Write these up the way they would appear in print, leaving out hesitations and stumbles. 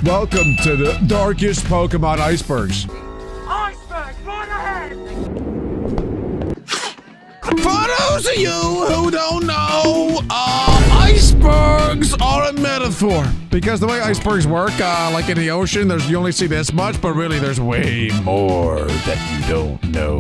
Welcome to the darkest Pokemon icebergs. Icebergs, right ahead! For those of you who don't know, icebergs are a metaphor. Because the way icebergs work, like in the ocean, you only see this much, but really there's way more that you don't know.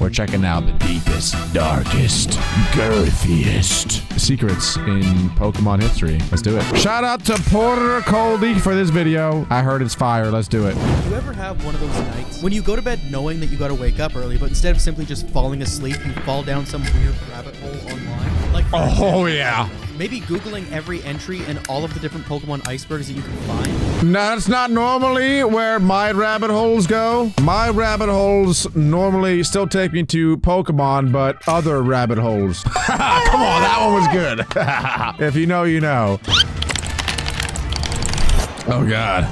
We're checking out the deepest, darkest, girthiest secrets in Pokemon history. Let's do it. Shout out to Porter Coldy for this video. I heard it's fire. Let's do it. Do you ever have one of those nights when you go to bed knowing that you gotta wake up early, but instead of simply just falling asleep, you fall down some weird rabbit hole online? Like, for example, yeah. maybe Googling every entry and all of the different Pokemon icebergs that you can find? No, that's not normally where my rabbit holes go. My rabbit holes normally still take me to Pokemon, but other rabbit holes. Come on, that one was good. If you know, you know. Oh, God.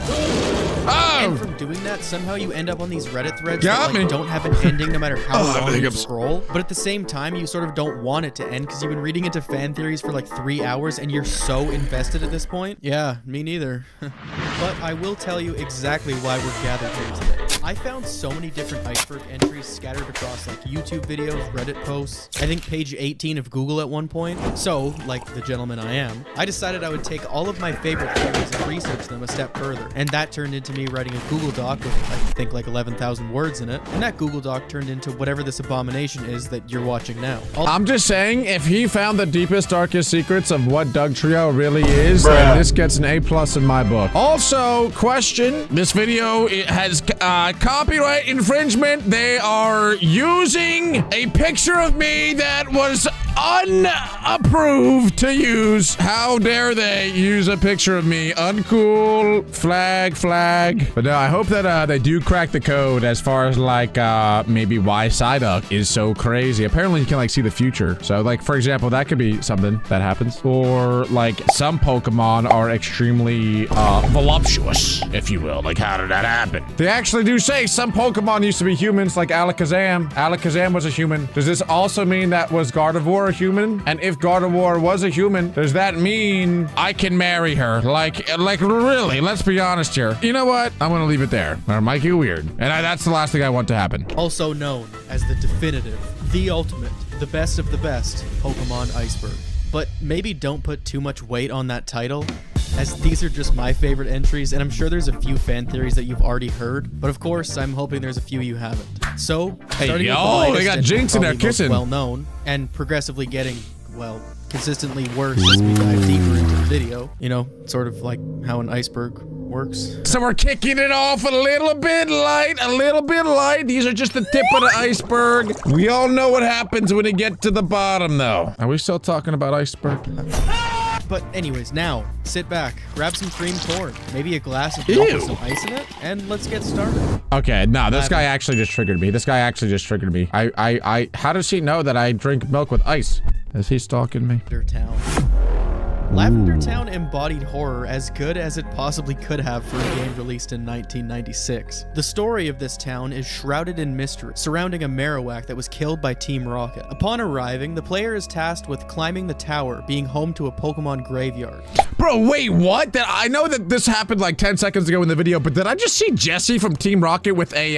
And from doing that, somehow you end up on these Reddit threads that like, don't have an ending no matter how long you scroll. But at the same time, you sort of don't want it to end because you've been reading into fan theories for like 3 hours and you're so invested at this point. Yeah, me neither. But I will tell you exactly why we're gathered here today. I found so many different iceberg entries scattered across like YouTube videos, Reddit posts, I think page 18 of Google at one point. So, like the gentleman I am, I decided I would take all of my favorite theories and research them a step further. And that turned into me writing a Google Doc with, I think, like 11,000 words in it. And that Google Doc turned into whatever this abomination is that you're watching now. I'm just saying, if he found the deepest, darkest secrets of what Doug Trio really is, then this gets an A+ in my book. Also, question, this video has copyright infringement. They are using a picture of me that was unapproved to use. How dare they use a picture of me? Uncool. Flag. But no, I hope that they do crack the code as far as like maybe why Psyduck is so crazy. Apparently you can like see the future. So like for example, that could be something that happens. Or like some Pokemon are extremely voluptuous, if you will. Like how did that happen? They actually do say some Pokemon used to be humans, like Alakazam. Alakazam was a human. Does this also mean that was Gardevoir a human? And if Gardevoir was a human, does that mean I can marry her? Like really, let's be honest here. You know what? I'm gonna leave it there. Or it might get weird. And that's the last thing I want to happen. Also known as the definitive, the ultimate, the best of the best Pokemon iceberg. But maybe don't put too much weight on that title, as these are just my favorite entries, and I'm sure there's a few fan theories that you've already heard, but of course, I'm hoping there's a few you haven't. So, starting with the lightest they got and Jinx in there probably most kissing. well-known, and progressively getting, well, consistently worse as we dive deeper into the video. You know, sort of like how an iceberg works. So we're kicking it off a little bit light. These are just the tip of the iceberg. We all know what happens when it gets to the bottom, though. Are we still talking about iceberg? But anyways, now, sit back, grab some cream corn, maybe a glass of milk with some ice in it, and let's get started. Okay, no, this guy actually just triggered me. How does he know that I drink milk with ice? Is he stalking me? Lavender Town. Lavender Town embodied horror as good as it possibly could have for a game released in 1996. The story of this town is shrouded in mystery, surrounding a Marowak that was killed by Team Rocket. Upon arriving, the player is tasked with climbing the tower, being home to a Pokemon graveyard. Bro, wait, what? I know that this happened like 10 seconds ago in the video, but did I just see Jesse from Team Rocket with a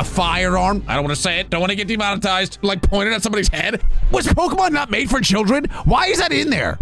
firearm? I don't want to say it. Don't want to get demonetized. Like pointed at somebody's head. Was Pokemon not made for children? Why is that in there?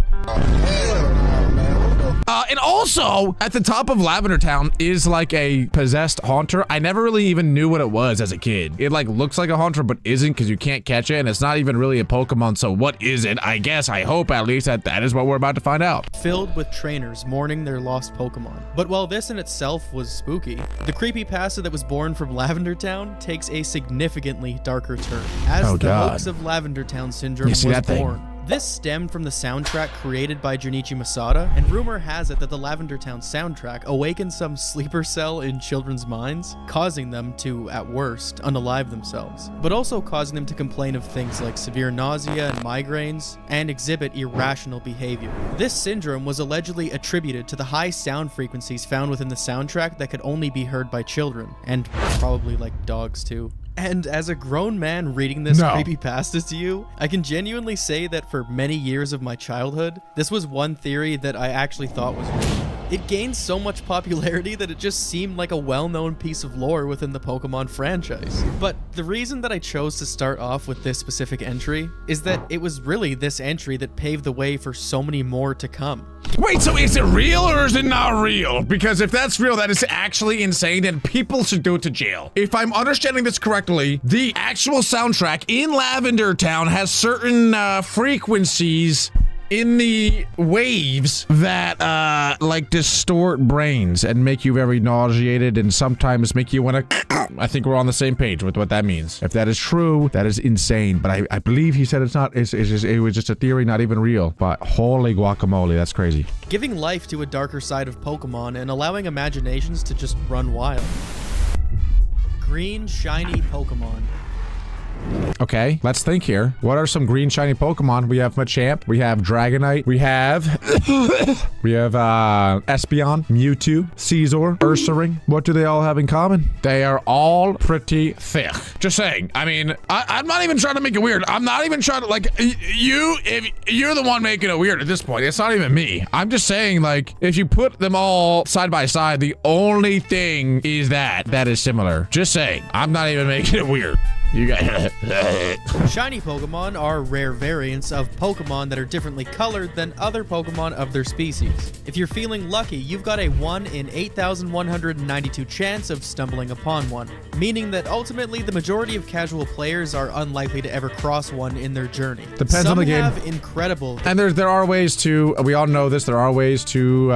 And also, at the top of Lavender Town is like a possessed haunter. I never really even knew what it was as a kid. It like looks like a haunter, but isn't because you can't catch it, and it's not even really a Pokemon, so what is it? I guess, I hope at least that is what we're about to find out. Filled with trainers mourning their lost Pokemon. But while this in itself was spooky, the creepypasta that was born from Lavender Town takes a significantly darker turn, as the hoax of Lavender Town syndrome was born. This stemmed from the soundtrack created by Junichi Masada, and rumor has it that the Lavender Town soundtrack awakened some sleeper cell in children's minds, causing them to, at worst, unalive themselves, but also causing them to complain of things like severe nausea and migraines, and exhibit irrational behavior. This syndrome was allegedly attributed to the high sound frequencies found within the soundtrack that could only be heard by children, and probably like dogs too. And as a grown man reading this creepypasta to you, I can genuinely say that for many years of my childhood, this was one theory that I actually thought was real. It gained so much popularity that it just seemed like a well-known piece of lore within the Pokemon franchise. But the reason that I chose to start off with this specific entry is that it was really this entry that paved the way for so many more to come. Wait, so is it real or is it not real? Because if that's real, that is actually insane and people should go to jail. If I'm understanding this correctly, the actual soundtrack in Lavender Town has certain frequencies in the waves that like distort brains and make you very nauseated and sometimes make you want to I think we're on the same page with what that means. If that is true, that is insane. But I believe he said it's not, it was just a theory, not even real. But holy guacamole, that's crazy. Giving life to a darker side of Pokemon and allowing imaginations to just run wild. Green shiny Pokemon. Okay, let's think here. What are some green shiny Pokemon? We have Machamp, we have Dragonite, we have Espeon, Mewtwo, Caesar, Ursaring. What do they all have in common? They are all pretty thick. Just saying. I mean, I'm not even trying to make it weird. I'm not even trying to, like, if you're the one making it weird at this point. It's not even me. I'm just saying, like, if you put them all side by side, the only thing is that is similar. Just saying. I'm not even making it weird. You guys. Shiny Pokemon are rare variants of Pokemon that are differently colored than other Pokemon of their species. If you're feeling lucky, you've got a 1 in 8,192 chance of stumbling upon one, meaning that ultimately the majority of casual players are unlikely to ever cross one in their journey. Depends on the game. Some have incredible. And there are ways to, we all know this, there are ways to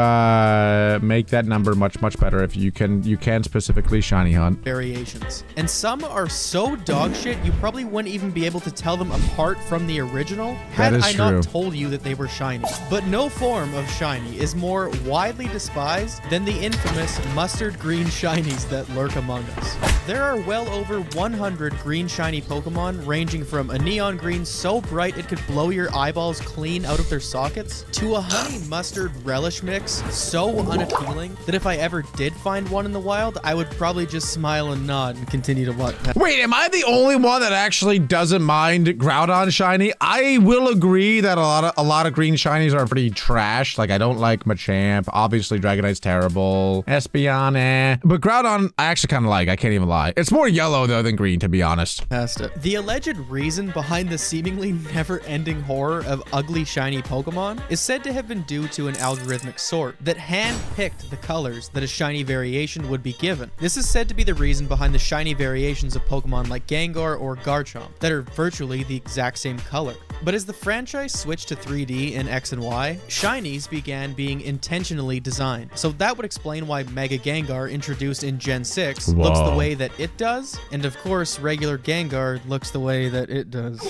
make that number much better if you can specifically shiny hunt. Variations. And some are so dog shit you probably wouldn't even be able to tell them apart from the original had I not told you that they were shiny. But no form of shiny is more widely despised than the infamous mustard green shinies that lurk among us. There are well over 100 green shiny Pokemon, ranging from a neon green so bright it could blow your eyeballs clean out of their sockets, to a honey mustard relish mix so unappealing that if I ever did find one in the wild, I would probably just smile and nod and continue to walk past. Wait, am I the only one that actually doesn't mind Groudon shiny? I will agree that a lot of green shinies are pretty trash. Like, I don't like Machamp. Obviously, Dragonite's terrible. Espeon, eh. But Groudon, I actually kind of like. I can't even lie. It's more yellow, though, than green, to be honest. Past it. The alleged reason behind the seemingly never-ending horror of ugly shiny Pokemon is said to have been due to an algorithmic sort that hand-picked the colors that a shiny variation would be given. This is said to be the reason behind the shiny variations of Pokemon like Gengar or Garchomp that are virtually the exact same color. But as the franchise switched to 3D in X and Y, shinies began being intentionally designed. So that would explain why Mega Gengar, introduced in Gen 6, looks the way that it does, and of course regular Gengar looks the way that it does.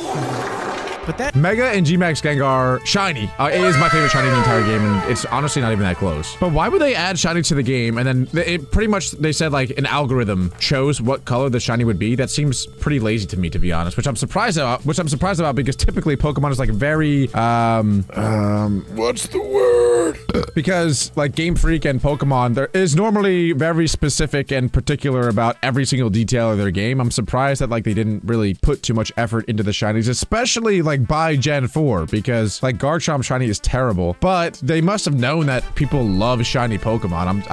But that Mega and G-Max Gengar shiny is my favorite shiny in the entire game, and it's honestly not even that close. But why would they add shiny to the game, and then it pretty much, they said like an algorithm chose what color the shiny would be? That seems pretty lazy to me, to be honest, which I'm surprised about because typically Pokemon is like very, what's the word? Because like Game Freak and Pokemon, there is normally very specific and particular about every single detail of their game. I'm surprised that like they didn't really put too much effort into the shinies, especially like by Gen 4, because like Garchomp shiny is terrible, but they must have known that people love shiny Pokemon.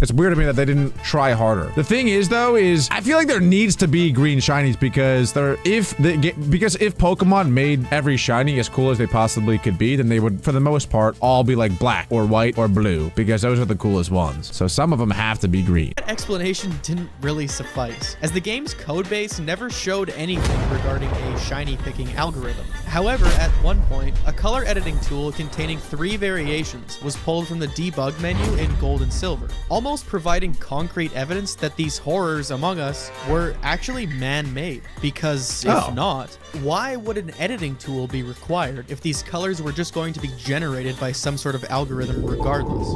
It's weird to me that they didn't try harder. The thing is, though, is I feel like there needs to be green shinies because if Pokemon made every shiny as cool as they possibly could be, then they would, for the most part, all be like black or white or blue because those are the coolest ones. So some of them have to be green. That explanation didn't really suffice, as the game's codebase never showed anything regarding a shiny picking algorithm. However, at one point, a color editing tool containing 3 variations was pulled from the debug menu in Gold and Silver, almost providing concrete evidence that these horrors among us were actually man-made. Because if not, why would an editing tool be required if these colors were just going to be generated by some sort of algorithm regardless?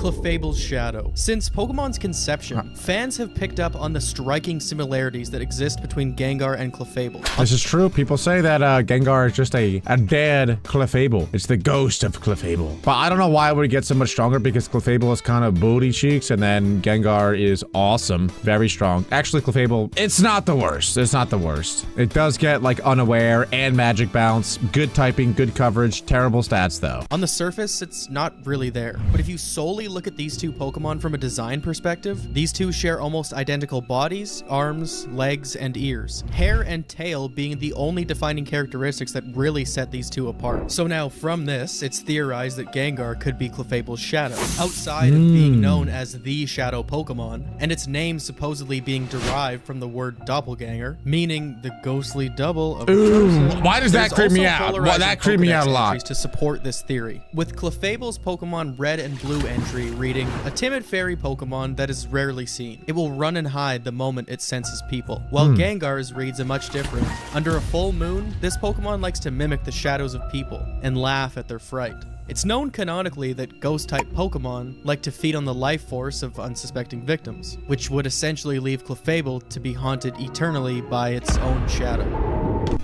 Clefable's shadow. Since Pokemon's conception, fans have picked up on the striking similarities that exist between Gengar and Clefable. This is true. People say that Gengar is just a dead Clefable. It's the ghost of Clefable. But I don't know why it would get so much stronger, because Clefable is kind of booty cheeks, and then Gengar is awesome. Very strong. Actually, Clefable, it's not the worst. It's not the worst. It does get like unaware and magic bounce. Good typing, good coverage, terrible stats though. On the surface, it's not really there. But if you solely look at these two Pokemon from a design perspective, these two share almost identical bodies, arms, legs, and ears. Hair and tail being the only defining characteristics that really set these two apart. So now from this, it's theorized that Gengar could be Clefable's shadow, outside of being known as the shadow Pokemon, and its name supposedly being derived from the word doppelganger, meaning the ghostly double of a person. Why does that creep me out? Well, that creeped me out a lot. To support this theory, with Clefable's Pokemon Red and Blue entry reading, a timid fairy Pokemon that is rarely seen. It will run and hide the moment it senses people, while Gengar's reads a much different. Under a full moon, this Pokemon likes to mimic the shadows of people and laugh at their fright. It's known canonically that ghost-type Pokemon like to feed on the life force of unsuspecting victims, which would essentially leave Clefable to be haunted eternally by its own shadow.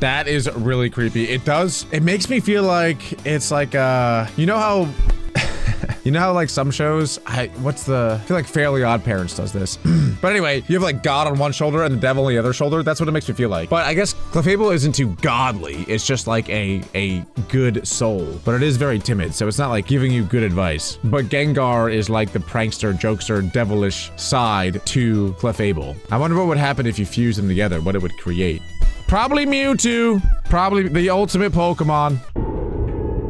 That is really creepy. It makes me feel like it's like, you know how you know how like some shows, I feel like Fairly Odd Parents does this. But anyway, you have like God on one shoulder and the devil on the other shoulder. That's what it makes me feel like. But I guess Clefable isn't too godly. It's just like a good soul, but it is very timid. So it's not like giving you good advice. But Gengar is like the prankster, jokester, devilish side to Clefable. I wonder what would happen if you fuse them together, what it would create. Probably Mewtwo. Probably the ultimate Pokemon.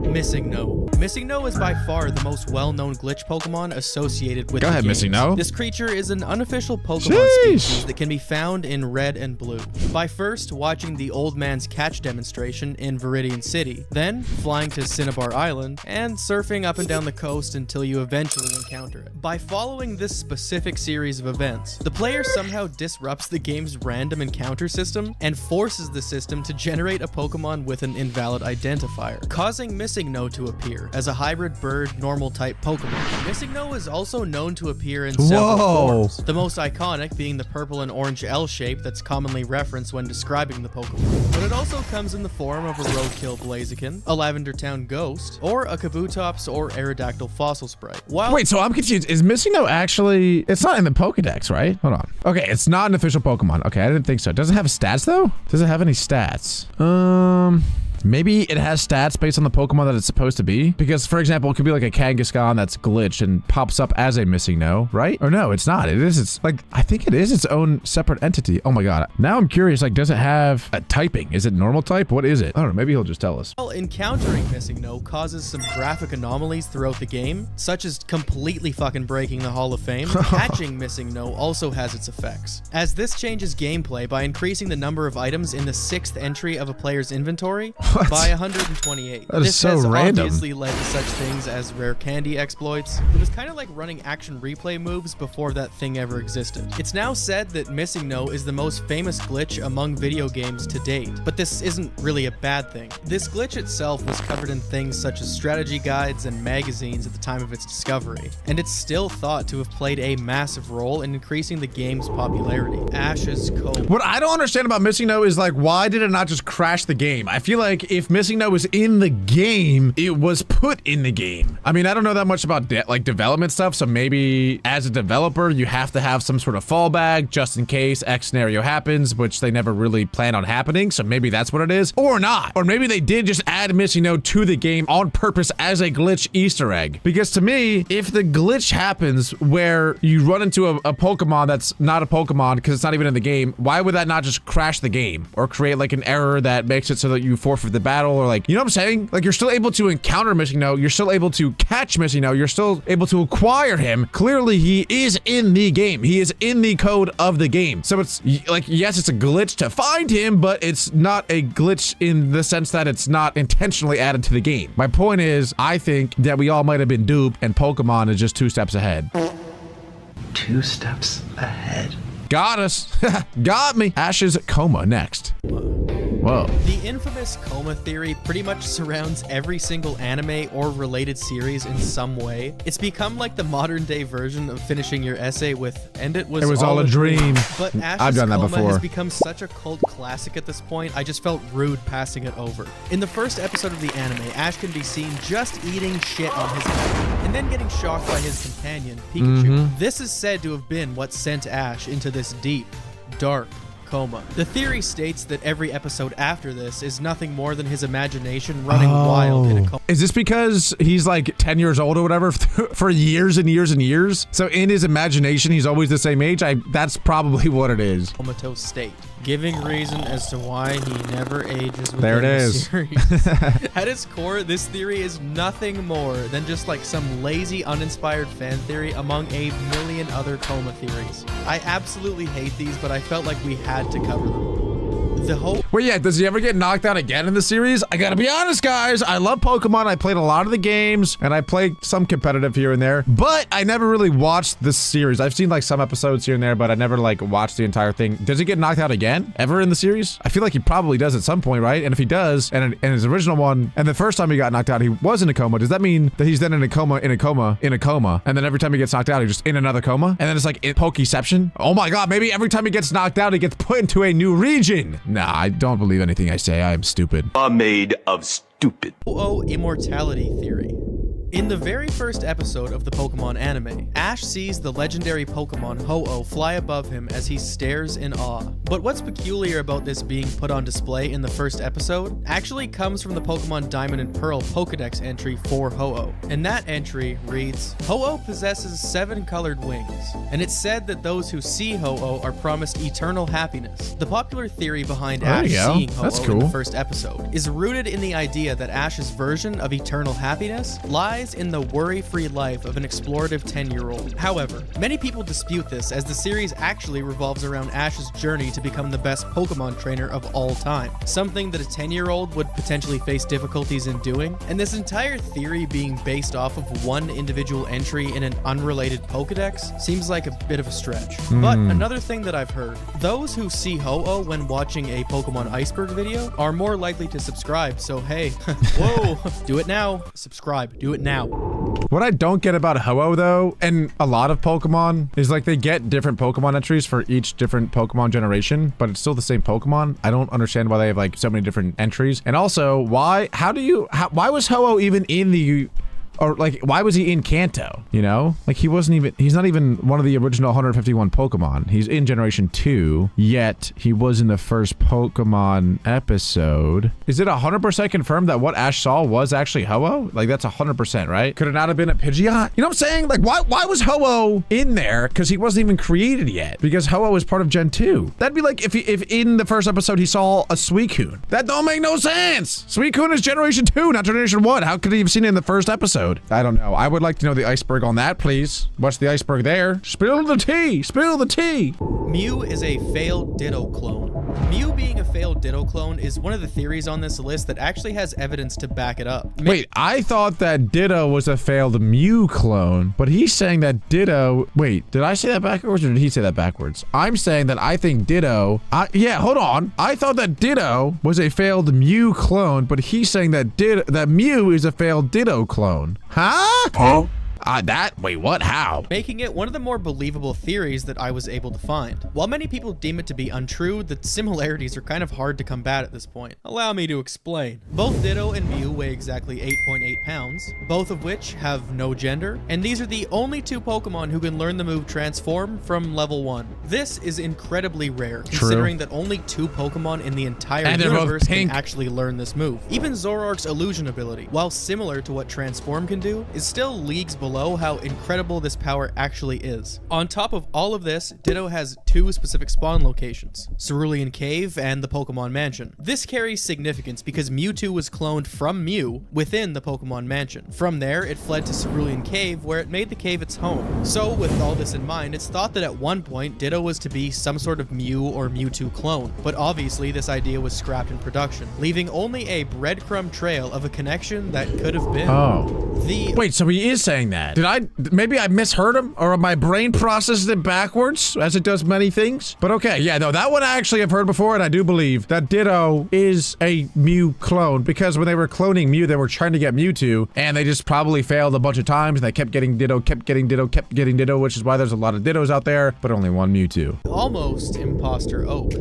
MissingNo. MissingNo is by far the most well-known glitch Pokemon associated with Go ahead, games. MissingNo. This creature is an unofficial Pokemon species that can be found in Red and Blue. By first watching the Old Man's Catch demonstration in Viridian City, then flying to Cinnabar Island, and surfing up and down the coast until you eventually encounter it. By following this specific series of events, the player somehow disrupts the game's random encounter system and forces the system to generate a Pokemon with an invalid identifier, causing MissingNo to appear as a hybrid bird normal type Pokemon. MissingNo is also known to appear in several forms, the most iconic being the purple and orange L shape that's commonly referenced when describing the Pokemon. But it also comes in the form of a roadkill Blaziken, a Lavender Town ghost, or a Kabutops or Aerodactyl fossil sprite. Wait, so I'm confused. Is MissingNo actually... It's not in the Pokedex, right? Hold on. Okay, it's not an official Pokemon. Okay, I didn't think so. Does it have stats, though? Does it have any stats? Maybe it has stats based on the Pokemon that it's supposed to be. Because, for example, it could be like a Kangaskhan that's glitched and pops up as a MissingNo, right? Or no, it's not. It's like, I think it is its own separate entity. Oh my god. Now I'm curious, like, does it have a typing? Is it normal type? What is it? I don't know. Maybe he'll just tell us. Well, encountering MissingNo causes some graphic anomalies throughout the game, such as completely fucking breaking the Hall of Fame. Catching MissingNo also has its effects, as this changes gameplay by increasing the number of items in the 6th entry of a player's inventory by 128. That is so random. Obviously led to such things as rare candy exploits. It was kind of like running action replay moves before that thing ever existed. It's now said that MissingNo is the most famous glitch among video games to date, but this isn't really a bad thing. This glitch itself was covered in things such as strategy guides and magazines at the time of its discovery, and it's still thought to have played a massive role in increasing the game's popularity. Ash's coma. What I don't understand about MissingNo is like, why did it not just crash the game? I feel like if MissingNo was in the game, it was put in the game. I mean, I don't know that much about like development stuff, so maybe as a developer, you have to have some sort of fallback just in case X scenario happens, which they never really plan on happening, so maybe that's what it is, or not. Or maybe they did just add MissingNo to the game on purpose as a glitch Easter egg. Because to me, if the glitch happens where you run into a Pokemon that's not a Pokemon because it's not even in the game, why would that not just crash the game or create like an error that makes it so that you forfeit the battle, or like, you know what I'm saying? Like, you're still able to encounter MissingNo, you're still able to catch MissingNo, you're still able to acquire him. Clearly, he is in the game. He is in the code of the game. So it's like, yes, it's a glitch to find him, but it's not a glitch in the sense that it's not intentionally added to the game. My point is, I think that we all might have been duped and Pokemon is just 2 steps ahead. 2 steps ahead. Got us. Got me. Ash's coma next. Whoa. Whoa. The infamous coma theory pretty much surrounds every single anime or related series in some way. It's become like the modern day version of finishing your essay with, and it was all a dream. But Ash's I've done that coma before. has become such a cult classic at this point, I just felt rude passing it over. In the first episode of the anime, Ash can be seen just eating shit on his back, and then getting shocked by his companion, Pikachu. This is said to have been what sent Ash into this deep, dark coma. The theory states that every episode after this is nothing more than his imagination running wild in a coma. Is this because he's like 10 years old or whatever for years and years and years? So in his imagination, he's always the same age? That's probably what it is. Comatose state, giving reason as to why he never ages within There it the is. series. At its core, this theory is nothing more than just like some lazy, uninspired fan theory among a million other coma theories. I absolutely hate these, but I felt like we had to cover them. The whole Well, yeah, does he ever get knocked out again in the series? I gotta be honest, guys. I love Pokemon. I played a lot of the games, and I played some competitive here and there, but I never really watched this series. I've seen like some episodes here and there, but I never like watched the entire thing. Does he get knocked out again ever in the series? I feel like he probably does at some point, right? And if he does, and in his original one, and the first time he got knocked out, he was in a coma. Does that mean that he's then in a coma, in a coma, in a coma, and then every time he gets knocked out, he's just in another coma? And then it's like Pokeception? Oh my god, maybe every time he gets knocked out, he gets put into a new region. Nah, I don't believe anything I say. I am stupid. Are made of stupid. immortality theory. In the very first episode of the Pokemon anime, Ash sees the legendary Pokemon Ho-Oh fly above him as he stares in awe. But what's peculiar about this being put on display in the first episode actually comes from the Pokemon Diamond and Pearl Pokedex entry for Ho-Oh. And that entry reads, Ho-Oh possesses 7 colored wings, and it's said that those who see Ho-Oh are promised eternal happiness. The popular theory behind Ash seeing Ho-Oh in the first episode is rooted in the idea that Ash's version of eternal happiness lies in the worry-free life of an explorative 10-year-old. However, many people dispute this as the series actually revolves around Ash's journey to become the best Pokemon trainer of all time, something that a 10-year-old would potentially face difficulties in doing, and this entire theory being based off of one individual entry in an unrelated Pokedex seems like a bit of a stretch. But another thing that I've heard, those who see Ho-Oh when watching a Pokemon Iceberg video are more likely to subscribe, so hey, whoa, do it now, subscribe, do it now. What I don't get about Ho-Oh though, and a lot of Pokemon, is like they get different Pokemon entries for each different Pokemon generation, but it's still the same Pokemon. I don't understand why they have like so many different entries. And also, why was Ho-Oh even in the... Or like, why was he in Kanto? You know, like he's not even one of the original 151 Pokemon. He's in Generation 2, yet he was in the first Pokemon episode. Is it 100% confirmed that what Ash saw was actually Ho-Oh? Like that's 100%, right? Could it not have been a Pidgeot? You know what I'm saying? Like why was Ho-Oh in there? Because he wasn't even created yet. Because Ho-Oh is part of Gen 2. That'd be like if in the first episode he saw a Suicune. That don't make no sense. Suicune is Generation 2, not Generation 1. How could he have seen it in the first episode? I don't know. I would like to know the iceberg on that, please. What's the iceberg there? Spill the tea! Spill the tea! Mew is a failed Ditto clone. Mew being a failed Ditto clone is one of the theories on this list that actually has evidence to back it up. Wait, I thought that Ditto was a failed Mew clone, but he's saying that Ditto... Wait, did I say that backwards or did he say that backwards? I'm saying that I think Ditto... yeah, hold on. I thought that Ditto was a failed Mew clone, but he's saying that Mew is a failed Ditto clone. Huh? Wait, what? How? Making it one of the more believable theories that I was able to find. While many people deem it to be untrue, the similarities are kind of hard to combat at this point. Allow me to explain. Both Ditto and Mew weigh exactly 8.8 pounds, both of which have no gender, and these are the only 2 Pokemon who can learn the move Transform from level 1. This is incredibly rare, considering that only 2 Pokemon in the entire universe can actually learn this move. Even Zoroark's illusion ability, while similar to what Transform can do, is still leagues below how incredible this power actually is. On top of all of this, Ditto has 2 specific spawn locations, Cerulean Cave and the Pokemon Mansion. This carries significance because Mewtwo was cloned from Mew within the Pokemon Mansion. From there, it fled to Cerulean Cave where it made the cave its home. So with all this in mind, it's thought that at one point Ditto was to be some sort of Mew or Mewtwo clone, but obviously this idea was scrapped in production, leaving only a breadcrumb trail of a connection that could have been. Oh. Wait, so he is saying that? at? Maybe I misheard him, or my brain processed it backwards, as it does many things? But okay, yeah, no, that one I actually have heard before, and I do believe that Ditto is a Mew clone, because when they were cloning Mew, they were trying to get Mewtwo, and they just probably failed a bunch of times, and they kept getting Ditto, kept getting Ditto, which is why there's a lot of Dittos out there, but only one Mewtwo. Almost Impostor Oak.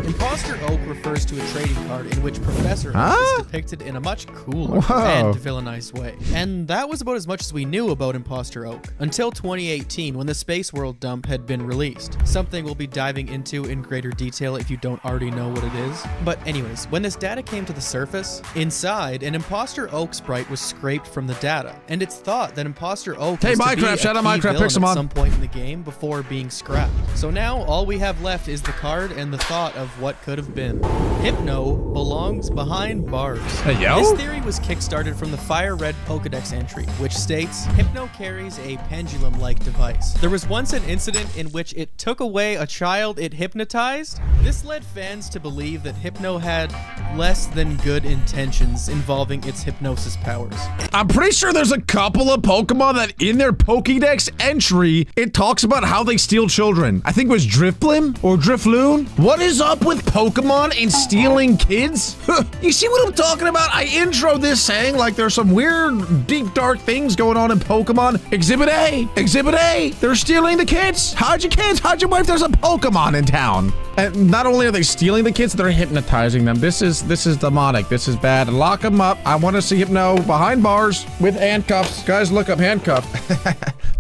Impostor Oak refers to a trading card in which Professor Oak is depicted in a much cooler and villainized way. And that was about as much as we knew about Impostor Oak, until 2018 when the Space World dump had been released. Something we'll be diving into in greater detail if you don't already know what it is. But anyways, when this data came to the surface, inside, an Impostor Oak sprite was scraped from the data. And it's thought that Impostor Oak was to be a key villain at some point in the game before being scrapped. So now all we have left is the card and the thought of what could have been. Hypno belongs behind bars. Hey, yo? This theory was kickstarted from the Fire Red Pokedex entry, which states, Hypno carries a pendulum-like device. There was once an incident in which it took away a child it hypnotized. This led fans to believe that Hypno had less than good intentions involving its hypnosis powers. I'm pretty sure there's a couple of Pokemon that in their Pokédex entry, it talks about how they steal children. I think it was Drifblim or Drifloon. What is up with Pokemon and stealing kids? You see what I'm talking about? I intro this saying like there's some weird, deep, dark things going on in Pokemon. Exhibit A! Exhibit A! They're stealing the kids! Hide your kids! Hide your wife! There's a Pokemon in town! And not only are they stealing the kids, they're hypnotizing them. This is demonic. This is bad. Lock them up. I want to see Hypno behind bars with handcuffs. Guys, look up handcuffed.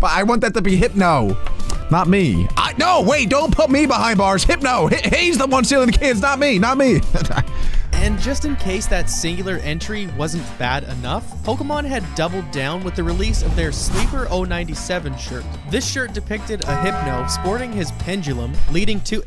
But I want that to be Hypno. Not me. No, wait, don't put me behind bars. Hypno, he's the one stealing the kids, not me, not me. And just in case that singular entry wasn't bad enough, Pokemon had doubled down with the release of their Sleeper 097 shirt. This shirt depicted a Hypno sporting his pendulum, leading two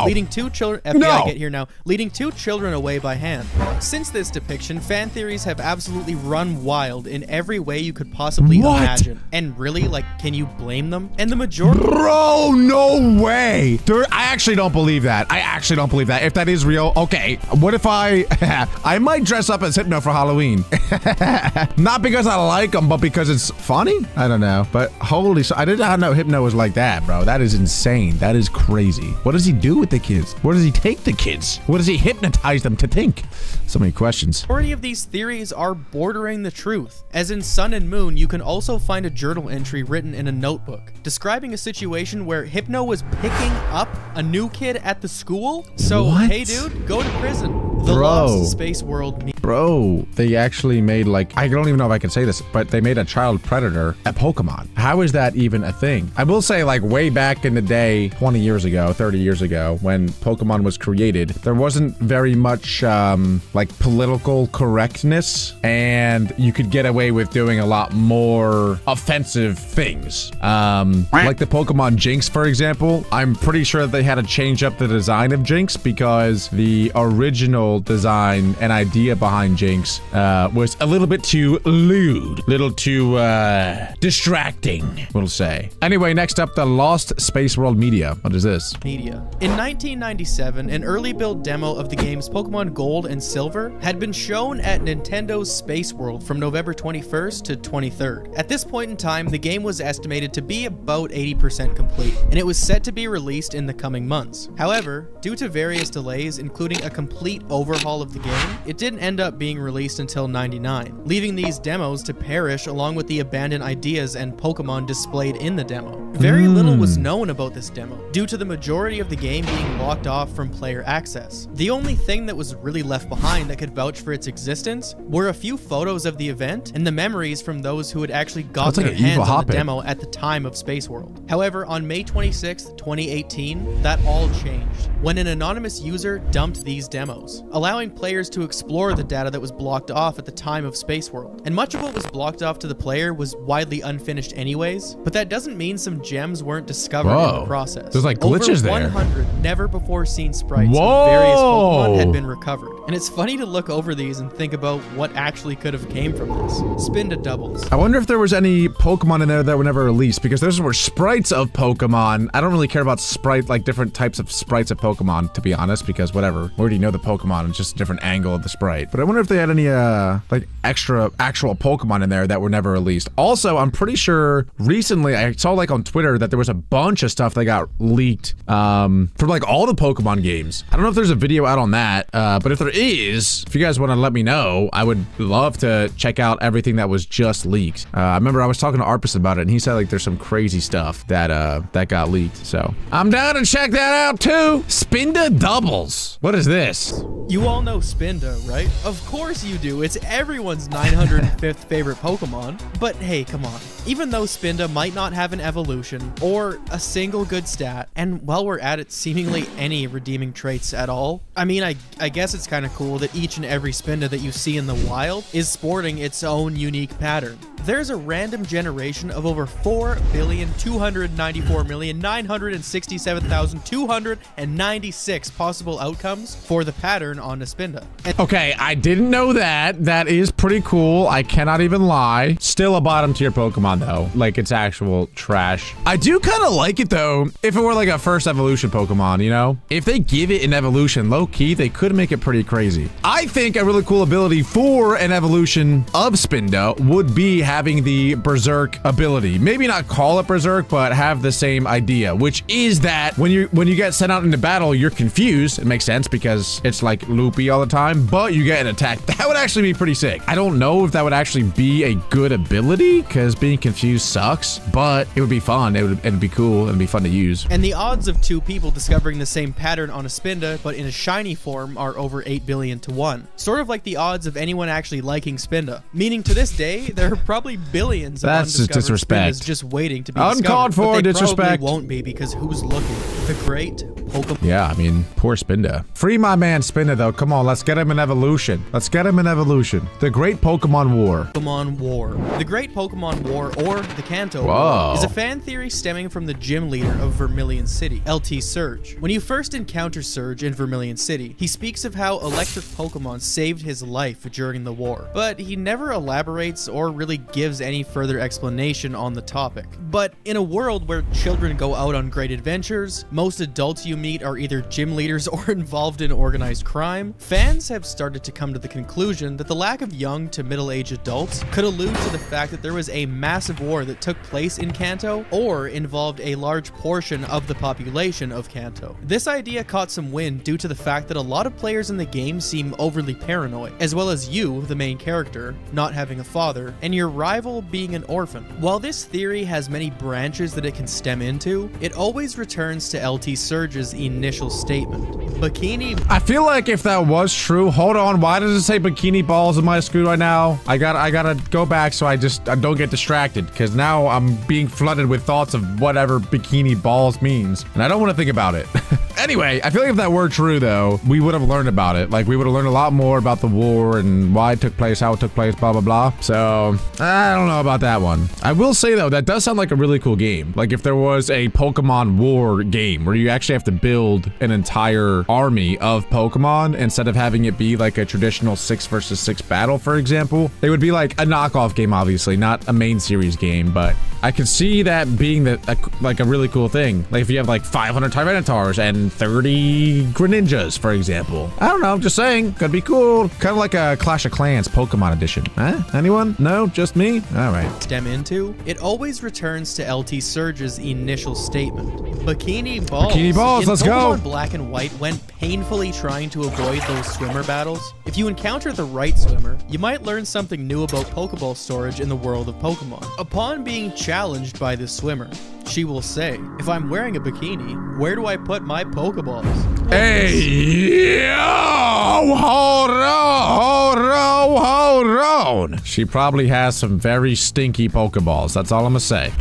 leading two children away by hand. Since this depiction, fan theories have absolutely run wild in every way you could possibly imagine. And really, like, can you blame them? And the majority— Bro, no way. I actually don't believe that. I actually don't believe that. If that is real, okay. What if I might dress up as Hypno for Halloween. Not because I like him, but because it's funny? I don't know. But holy, I did not know Hypno was like that, bro. That is insane. That is crazy. What does he do with the kids? Where does he take the kids? What does he hypnotize them to think? So many questions. The majority of these theories are bordering the truth. As in Sun and Moon, you can also find a journal entry written in a notebook describing a situation where Hypno was picking up a new kid at the school. So, hey dude, go to prison. The Lost Space World. Bro, they actually made, like, I don't even know if I can say this, but they made a child predator at Pokemon. How is that even a thing? I will say, like, way back in the day, 20 years ago, 30 years ago, when Pokemon was created, there wasn't very much, like, political correctness, and you could get away with doing a lot more offensive things. Like the Pokemon Jinx, for example. I'm pretty sure that they had to change up the design of Jinx because the original design and idea behind Jinx was a little bit too lewd, little too distracting, we'll say. Anyway, next up, the Lost Space World Media. What is this? Media. In 1997, an early build demo of the games Pokemon Gold and Silver had been shown at Nintendo's Space World from November 21st to 23rd. At this point in time, the game was estimated to be about 80% complete, and it was set to be released in the coming months. However, due to various delays, including a complete overhaul of the game, it didn't end up being released until '99, leaving these demos to perish along with the abandoned ideas and Pokemon displayed in the demo. Very little was known about this demo, due to the majority of the game being locked off from player access. The only thing that was really left behind that could vouch for its existence were a few photos of the event and the memories from those who had actually gotten their hands on the demo at the time of Space World. However, on May 26th, 2018, that all changed when an anonymous user dumped these demos, allowing players to explore the data that was blocked off at the time of Space World. And much of what was blocked off to the player was widely unfinished anyways, but that doesn't mean some gems weren't discovered in the process. There's like glitches there. Over 100 never before seen sprites of various Pokemon had been recovered. And it's funny to look over these and think about what actually could have came from this. Spinda doubles. I wonder if there was any Pokemon in there that were never released, because those were sprites of Pokemon. I don't really care about like different types of sprites of Pokemon, to be honest, because whatever. We already know the Pokemon, it's just a different angle of the sprite. but I wonder if they had any like extra actual Pokemon in there that were never released. Also, I'm pretty sure recently I saw like on Twitter that there was a bunch of stuff that got leaked from like all the Pokemon games. I don't know if there's a video out on that, but if there is, if you guys want to let me know, I would love to check out everything that was just leaked. I remember I was talking to Arpus about it, and he said like there's some crazy stuff that that got leaked. So I'm down to check that out too. Spinda doubles. What is this? You all know Spinda, right? Of course you do. It's everyone's 905th favorite Pokemon. But hey, come on. Even though Spinda might not have an evolution or a single good stat, and while we're at it, seemingly any redeeming traits at all, I mean, I guess it's kind of cool that each and every Spinda that you see in the wild is sporting its own unique pattern. There's a random generation of over 4,294,967,296 possible outcomes for the pattern on a Spinda. Okay, I didn't know that. That is pretty cool. I cannot even lie. Still a bottom tier Pokemon though. Like it's actual trash. I do kind of like it though. If it were like a first evolution Pokemon, you know? If they give it an evolution low key, they could make it pretty crazy. I think a really cool ability for an evolution of Spinda would be having the Berserk ability. Maybe not call it Berserk, but have the same idea, which is that when you get sent out into battle, you're confused. It makes sense because it's like loopy all the time, but you get an attack. That would actually be pretty sick. I don't know if that would actually be a good ability because being confused sucks, but it would be fun. It'd be cool. It'd be fun to use. And the odds of two people discovering the same pattern on a Spinda, but in a shiny form, are over 8 billion to 1. Sort of like the odds of anyone actually liking Spinda. Meaning to this day, there are probably billions of That's just undiscovered disrespect. Spindas just waiting to be Uncalled discovered. for But they disrespect. probably won't be because who's looking? The Great Pokémon. Yeah, I mean, poor Spinda. Free my man Spinda though. Come on, let's get him an evolution. Let's get him an evolution. The Great Pokémon War. Pokémon War. The Great Pokémon War, or the Kanto Whoa. War, is a fan theory stemming from the gym leader of Vermilion City, LT Surge. When you first encounter Surge in Vermilion City, he speaks of how electric Pokemon saved his life during the war, but he never elaborates or really gives any further explanation on the topic. But in a world where children go out on great adventures, most adults you meet are either gym leaders or involved in organized crime, fans have started to come to the conclusion that the lack of young to middle-aged adults could allude to the fact that there was a massive war that took place in Kanto or involved a large portion of the population of Kanto. This idea caught some wind due to the fact that a lot of players in the game seem overly paranoid, as well as you, the main character, not having a father, and your rival being an orphan. While this theory has many branches that it can stem into, it always returns to LT Surge's initial statement. Bikini. I feel like if that was true, hold on, why does it say bikini balls in my screen right now? I gotta go back so I don't get distracted, because now I'm being flooded with thoughts of whatever bikini balls means, and I don't want to think about it. Anyway, I feel like if that were true though, we would have learned about it. Like we would have learned a lot more about the war and why it took place, how it took place, blah, blah, blah. So I don't know about that one. I will say though, that does sound like a really cool game. Like if there was a Pokemon War game where you actually have to build an entire army of Pokemon instead of having it be like a traditional 6 versus 6 battle, for example, it would be like a knockoff game, obviously, not a main series game, but I could see that being like a really cool thing. Like if you have like 500 Tyrannitars and 30 Greninjas, for example. I don't know, I'm just saying, could be cool. Kind of like a Clash of Clans Pokemon edition. Huh? Anyone? No? Just me? All right. Stem into, it always returns to LT Surge's initial statement. Bikini balls. Bikini balls, in let's Pokemon go. Black and White, when painfully trying to avoid those swimmer battles, if you encounter the right swimmer, you might learn something new about Pokeball storage in the world of Pokemon. Upon being challenged by this swimmer, she will say, if I'm wearing a bikini, where do I put my Pokeballs? Hey, yo, hold on. She probably has some very stinky Pokeballs. That's all I'm gonna say.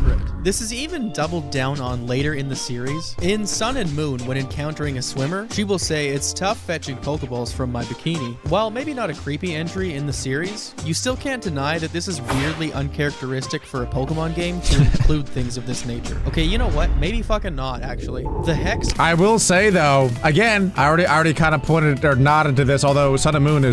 This is even doubled down on later in the series. In Sun and Moon, when encountering a swimmer, she will say, it's tough fetching Pokeballs from my bikini. While maybe not a creepy entry in the series, you still can't deny that this is weirdly uncharacteristic for a Pokemon game to include things of this nature. Okay, you know what? Maybe fucking not, actually. The Hex... I will say though, again, I already kind of pointed or nodded to this, although Sun and Moon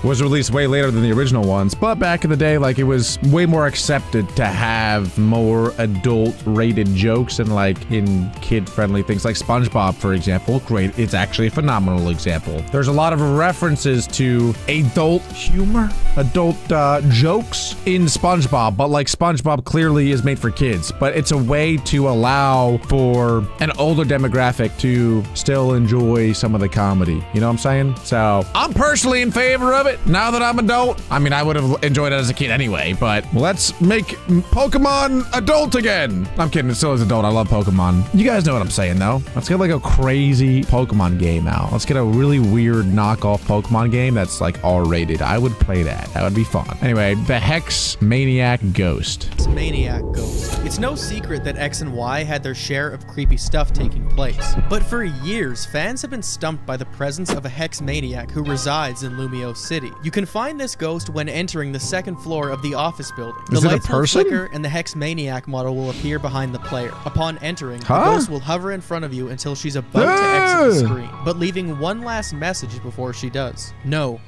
was released way later than the original ones, but back in the day, like it was way more accepted to have more adult-rated jokes and like in kid-friendly things like SpongeBob, for example. Great. It's actually a phenomenal example. There's a lot of references to adult humor, adult jokes in SpongeBob, but like SpongeBob clearly is made for kids, but it's a way to allow for an older demographic to still enjoy some of the comedy. You know what I'm saying? So I'm personally in favor of it now that I'm adult. I mean, I would have enjoyed it as a kid anyway, but let's make Pokemon adult again. I'm kidding. It still is adult. I love Pokemon. You guys know what I'm saying, though. Let's get like a crazy Pokemon game out. Let's get a really weird knockoff Pokemon game that's like R-rated. I would play that. That would be fun. Anyway, the Hex Maniac Ghost. Hex Maniac Ghost. It's no secret that X and Y had their share of creepy stuff taking place. But for years, fans have been stumped by the presence of a Hex Maniac who resides in Lumio City. You can find this ghost when entering the second floor of the office building. The lights will flicker and the Hex Maniac model will appear behind the player. Upon entering, the ghost will hover in front of you until she's about to exit the screen, but leaving one last message before she does. No.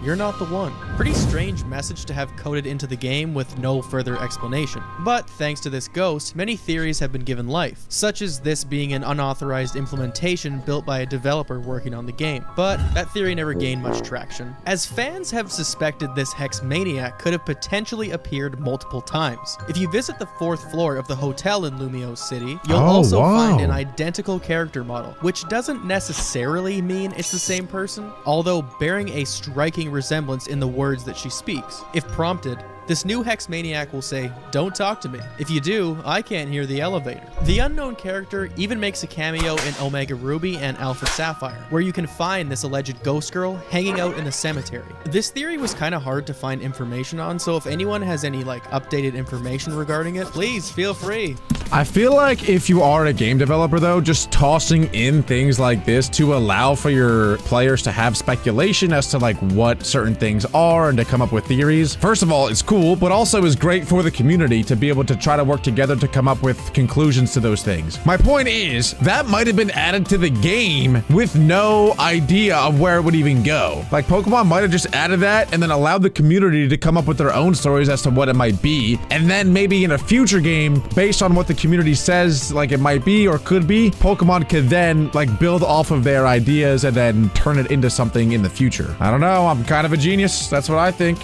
You're not the one. Pretty strange message to have coded into the game with no further explanation. But thanks to this ghost, many theories have been given life, such as this being an unauthorized implementation built by a developer working on the game. But that theory never gained much traction, as fans have suspected this Hex Maniac could have potentially appeared multiple times. If you visit the 4th floor of the hotel in Lumio City, you'll also find an identical character model, which doesn't necessarily mean it's the same person, although bearing a striking resemblance in the words that she speaks. If prompted, this new Hex Maniac will say, "Don't talk to me. If you do, I can't hear the elevator." The unknown character even makes a cameo in Omega Ruby and Alpha Sapphire, where you can find this alleged ghost girl hanging out in a cemetery. This theory was kind of hard to find information on, so if anyone has any like updated information regarding it, please feel free. I feel like if you are a game developer though, just tossing in things like this to allow for your players to have speculation as to like what certain things are and to come up with theories. First of all, it's cool, but also is great for the community to be able to try to work together to come up with conclusions to those things. My point is, that might have been added to the game with no idea of where it would even go. Like Pokemon might have just added that and then allowed the community to come up with their own stories as to what it might be. And then maybe in a future game, based on what the community says like it might be or could be, Pokemon could then like build off of their ideas and then turn it into something in the future. I don't know. I'm kind of a genius. That's what I think.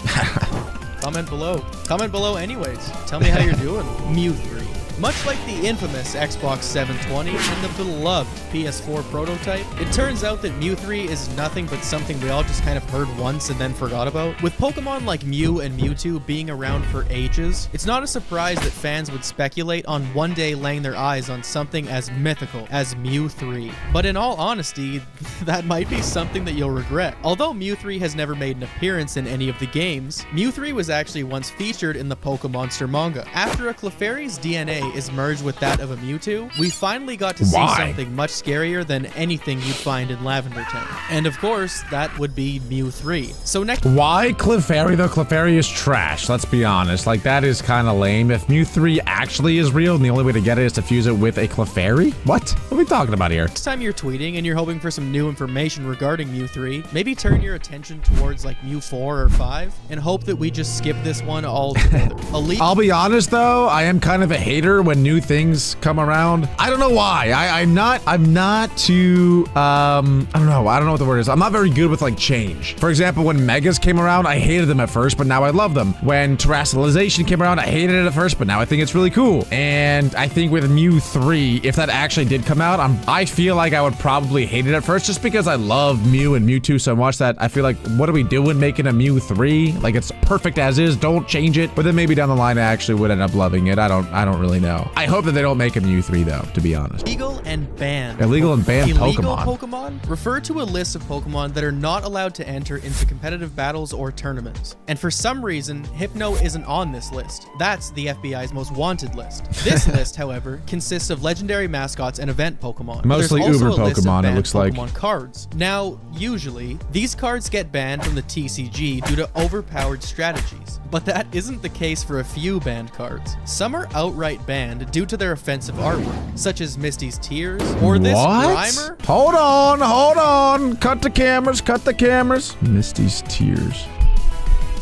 Comment below. Comment below anyways. Tell me how you're doing. Mewtwo. Much like the infamous Xbox 720 and the beloved PS4 prototype, it turns out that Mewtwo is nothing but something we all just kind of heard once and then forgot about. With Pokemon like Mew and Mewtwo being around for ages, it's not a surprise that fans would speculate on one day laying their eyes on something as mythical as Mewtwo. But in all honesty, that might be something that you'll regret. Although Mewtwo has never made an appearance in any of the games, Mewtwo was actually once featured in the Pokemonster manga. After a Clefairy's DNA is merged with that of a Mewtwo, we finally got to see something much scarier than anything you'd find in Lavender Town. And of course, that would be Mewtwo. So next— Why Clefairy though? Clefairy is trash, let's be honest. Like, that is kind of lame. If Mewtwo actually is real and the only way to get it is to fuse it with a Clefairy? What are we talking about here? Next time you're tweeting and you're hoping for some new information regarding Mewtwo, maybe turn your attention towards like Mew 4 or 5 and hope that we just skip this one altogether. I'll be honest though, I am kind of a hater when new things come around. I don't know why. I'm not too, I don't know what the word is. I'm not very good with like change. For example, when Megas came around, I hated them at first, but now I love them. When Terrestrialization came around, I hated it at first, but now I think it's really cool. And I think with Mew 3, if that actually did come out, I feel like I would probably hate it at first just because I love Mew and Mewtwo so much that I feel like, what are we doing making a Mew 3? Like, it's perfect as is, don't change it. But then maybe down the line I actually would end up loving it. I don't really know. I hope that they don't make a Mew 3 though, to be honest. Illegal and banned. Illegal and banned Illegal Pokemon. Pokemon refer to a list of Pokemon that are not allowed to enter into competitive battles or tournaments. And for some reason, Hypno isn't on this list. That's the FBI's most wanted list. This list, however, consists of legendary mascots and event Pokemon. Mostly Uber Pokemon, it looks like. Pokemon cards. Now, usually, these cards get banned from the TCG due to overpowered strategies. But that isn't the case for a few banned cards. Some are outright banned due to their offensive artwork, such as Misty's Tears or this Grimer. Hold on. Cut the cameras. Misty's Tears.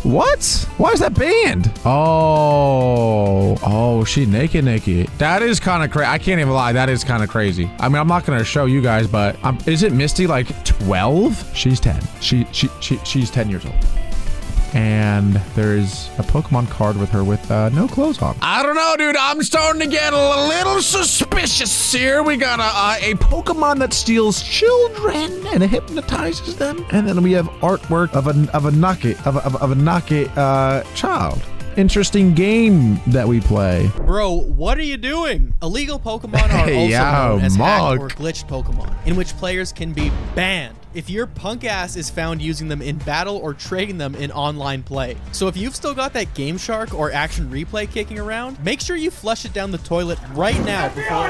What? Why is that banned? Oh, she naked. That is kind of crazy. I can't even lie. That is kind of crazy. I mean, I'm not going to show you guys, but isn't Misty like 12? She's 10. She's 10 years old. And there's a Pokemon card with her with no clothes on. I don't know, dude. I'm starting to get a little suspicious here. We got a Pokemon that steals children and hypnotizes them, and then we have artwork of a Nake child. Interesting game that we play. Bro, what are you doing? Illegal Pokemon are also known as hacked or glitched Pokemon, in which players can be banned if your punk ass is found using them in battle or trading them in online play. So if you've still got that Game Shark or Action Replay kicking around, make sure you flush it down the toilet right now before...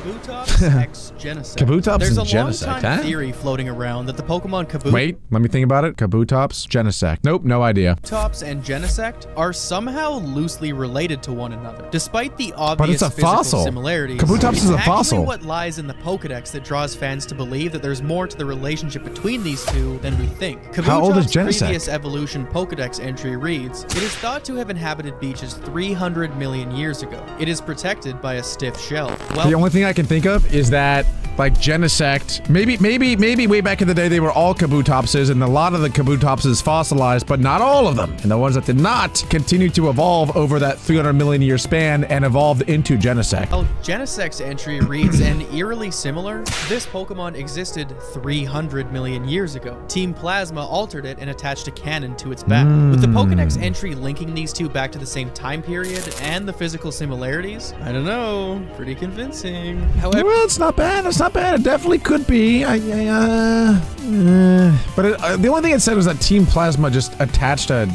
Kabutops X Genesect. Kabutops There's and a Genesect, long-time theory floating around that the Pokemon Wait, let me think about it. Kabutops, Genesect. Nope, no idea. Kabutops and Genesect are somehow loosely related to one another, despite the obvious but it's a physical fossil. similarities. Kabutops is a fossil. Actually what lies in the Pokedex that draws fans to believe that there's more to the relationship between these two than we think. How old is Kabutop's Genesect? previous evolution Pokedex entry reads, it is thought to have inhabited beaches 300 million years ago. It is protected by a stiff shell. Well, the only thing I can think of is that like Genesect, maybe way back in the day they were all Kabutopses, and a lot of the Kabutopses fossilized, but not all of them. And the ones that did not continue to evolve over that 300 million year span and evolved into Genesect. Well, Genesect's entry reads, and eerily similar, this Pokemon existed 300 million years ago. Team Plasma altered it and attached a cannon to its back. With the Pokedex entry linking these two back to the same time period and the physical similarities, I don't know, pretty convincing. However, Well, it's not bad. It's not bad. It definitely could be. But the only thing it said was that Team Plasma just attached a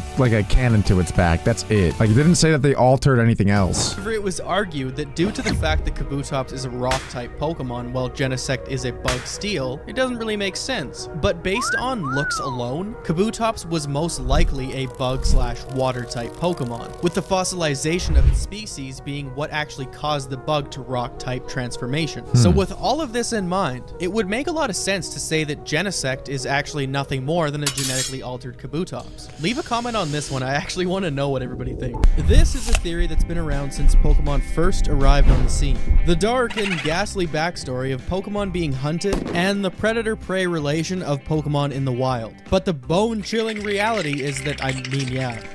cannon to its back. That's it. Like, it didn't say that they altered anything else. it was argued that due to the fact that Kabutops is a rock-type Pokemon while Genesect is a bug steel, it doesn't really make sense. But based on looks alone, Kabutops was most likely a bug/water-type Pokemon, with the fossilization of its species being what actually caused the bug to rock-type transformation. So with all of this in mind, it would make a lot of sense to say that Genesect is actually nothing more than a genetically altered Kabutops. Leave a comment on this one. I actually want to know what everybody thinks. This is a theory that's been around since Pokemon first arrived on the scene. The dark and ghastly backstory of Pokemon being hunted and the predator-prey relation of Pokemon in the wild. But the bone-chilling reality is that,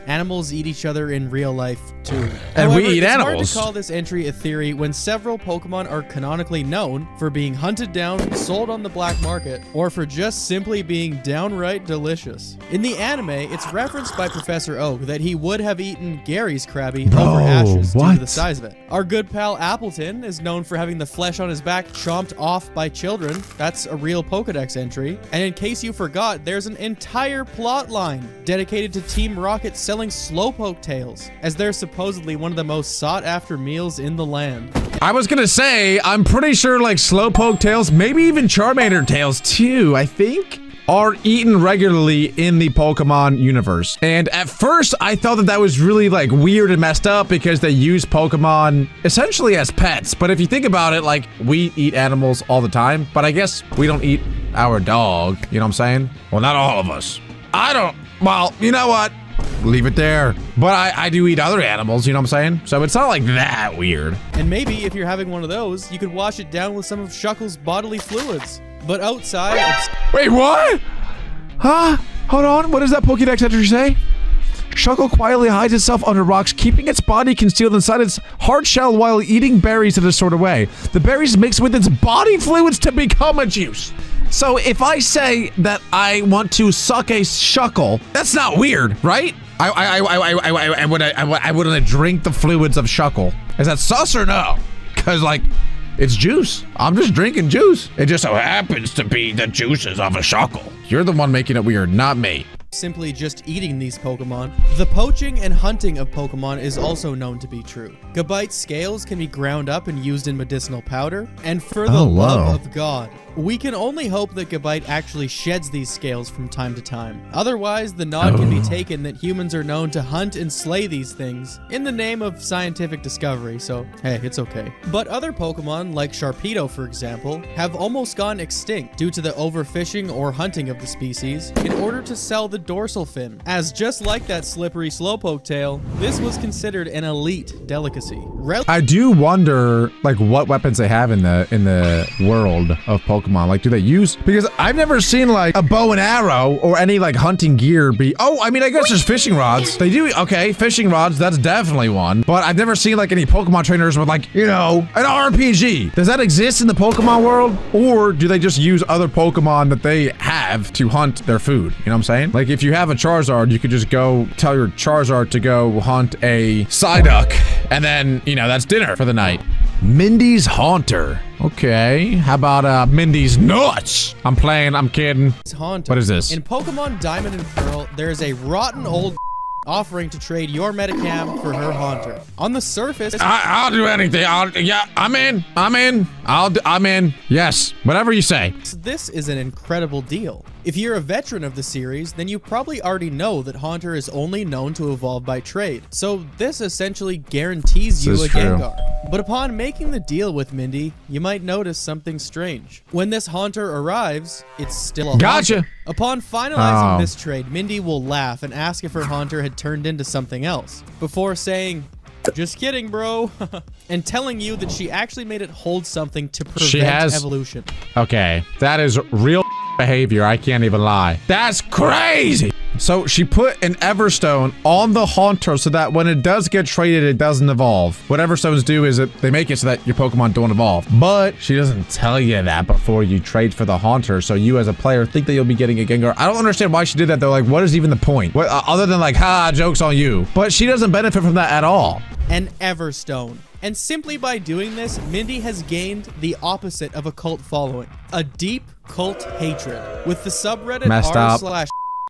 animals eat each other in real life too. And However, we eat it's animals. hard to call this entry a theory when several Pokemon are canonically known for being hunted down, sold on the black market, or for just simply being downright delicious. In the anime, it's referenced by Professor Oak that he would have eaten Gary's Krabby over ashes due to the size of it. Our good pal Appleton is known for having the flesh on his back chomped off by children. That's a real Pokedex entry. And in case you forgot, there's an entire plot line dedicated to Team Rocket selling Slowpoke tails, as they're supposedly one of the most sought after meals in the land. I was gonna say, I'm pretty sure like Slowpoke tails, maybe even Charmander tails too, I think, are eaten regularly in the Pokemon universe. And at first, I thought that was really like weird and messed up because they use Pokemon essentially as pets. But if you think about it, like we eat animals all the time, but I guess we don't eat our dog, you know what I'm saying? Well, not all of us. I don't, well, you know what? Leave it there. But I do eat other animals, you know what I'm saying? So it's not like that weird. And maybe if you're having one of those, you could wash it down with some of Shuckle's bodily fluids. But outside, it's... Wait, what? Huh? Hold on, what does that Pokédex entry say? Shuckle quietly hides itself under rocks, keeping its body concealed inside its hard shell while eating berries in a sort of way. The berries mix with its body fluids to become a juice. So if I say that I want to suck a Shuckle, that's not weird, right? I wouldn't drink the fluids of Shuckle. Is that sus or no? Because like, it's juice. I'm just drinking juice. It just so happens to be the juices of a Shuckle. You're the one making it weird, not me. Simply just eating these Pokemon. The poaching and hunting of Pokemon is also known to be true. Gabite's scales can be ground up and used in medicinal powder, and for the love of God, we can only hope that Gabite actually sheds these scales from time to time. Otherwise, the nod can be taken that humans are known to hunt and slay these things in the name of scientific discovery, so hey, it's okay. But other Pokemon, like Sharpedo for example, have almost gone extinct due to the overfishing or hunting of the species in order to sell the dorsal fin, as just like that slippery slowpoke tail, this was considered an elite delicacy. I do wonder, like, what weapons they have in the world of Pokemon. Like, do they use, because I've never seen like a bow and arrow or any like hunting gear be, oh, I mean, I guess there's fishing rods. They do, okay, fishing rods, that's definitely one. But I've never seen like any Pokemon trainers with like, you know, an RPG. Does that exist in the Pokemon world? Or do they just use other Pokemon that they have to hunt their food? You know what I'm saying? Like, if you have a Charizard, you could just go tell your Charizard to go hunt a Psyduck, and then, you know, that's dinner for the night. Mindy's Haunter. Okay. How about Mindy's Nuts? I'm playing, I'm kidding. It's Haunter. What is this? In Pokemon Diamond and Pearl, there is a rotten old offering to trade your Metacam for her Haunter. On the surface, I'll do anything. Yeah, I'm in. I'm in. Yes, whatever you say. this is an incredible deal. If you're a veteran of the series, then you probably already know that Haunter is only known to evolve by trade. So this essentially guarantees you a Gengar. But upon making the deal with Mindy, you might notice something strange. When this Haunter arrives, it's still a Haunter. Upon finalizing this trade, Mindy will laugh and ask if her Haunter had turned into something else, before saying, "Just kidding, bro," and telling you that she actually made it hold something to prevent evolution. Okay, that is real behavior. I can't even lie. That's crazy. So she put an Everstone on the Haunter so that when it does get traded, it doesn't evolve. What Everstones do is that they make it so that your Pokemon don't evolve. But she doesn't tell you that before you trade for the Haunter, so you as a player think that you'll be getting a Gengar. I don't understand why she did that though. Like, what is even the point? What, other than like, ha, joke's on you. But she doesn't benefit from that at all. An Everstone. And simply by doing this, Mindy has gained the opposite of a cult following. A deep cult hatred. With the subreddit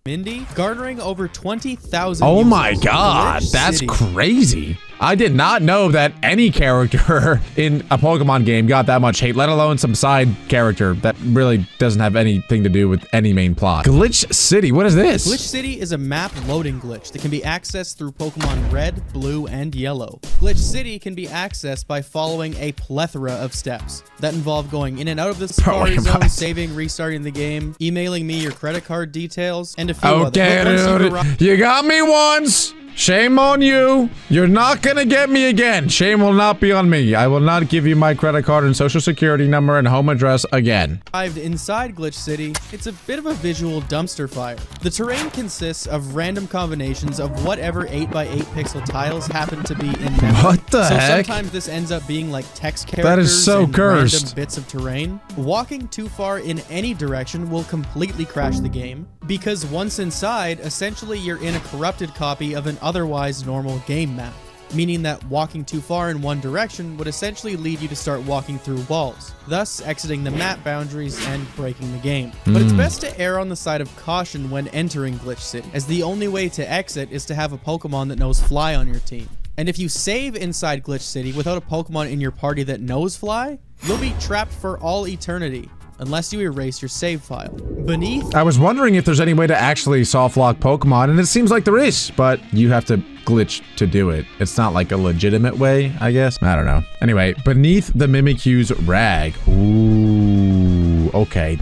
r/Mindy garnering over 20,000 Oh users. my god, that's crazy. I did not know that any character in a Pokemon game got that much hate, let alone some side character that really doesn't have anything to do with any main plot. Glitch City, what is this? Glitch City is a map loading glitch that can be accessed through Pokemon Red, Blue, and Yellow. Glitch City can be accessed by following a plethora of steps that involve going in and out of the Safari Zone, saving, restarting the game, emailing me your credit card details, and a few others. Okay, dude, you got me once. Shame on you. You're not gonna get me again. Shame will not be on me. I will not give you my credit card and social security number and home address again. Arrived inside Glitch City, it's a bit of a visual dumpster fire. The terrain consists of random combinations of whatever 8x8 pixel tiles happen to be in memory. What the heck? Sometimes this ends up being like text characters that is so and cursed. Random bits of terrain. Walking too far in any direction will completely crash the game, because once inside, essentially you're in a corrupted copy of an otherwise normal game map, meaning that walking too far in one direction would essentially lead you to start walking through walls, thus exiting the map boundaries and breaking the game. But it's best to err on the side of caution when entering Glitch City, as the only way to exit is to have a Pokemon that knows Fly on your team. And if you save inside Glitch City without a Pokemon in your party that knows Fly, you'll be trapped for all eternity, unless you erase your save file. Beneath... I was wondering if there's any way to actually soft lock Pokemon, and it seems like there is, but you have to glitch to do it. It's not like a legitimate way, I guess. I don't know. Anyway, beneath the Mimikyu's rag. Ooh, okay.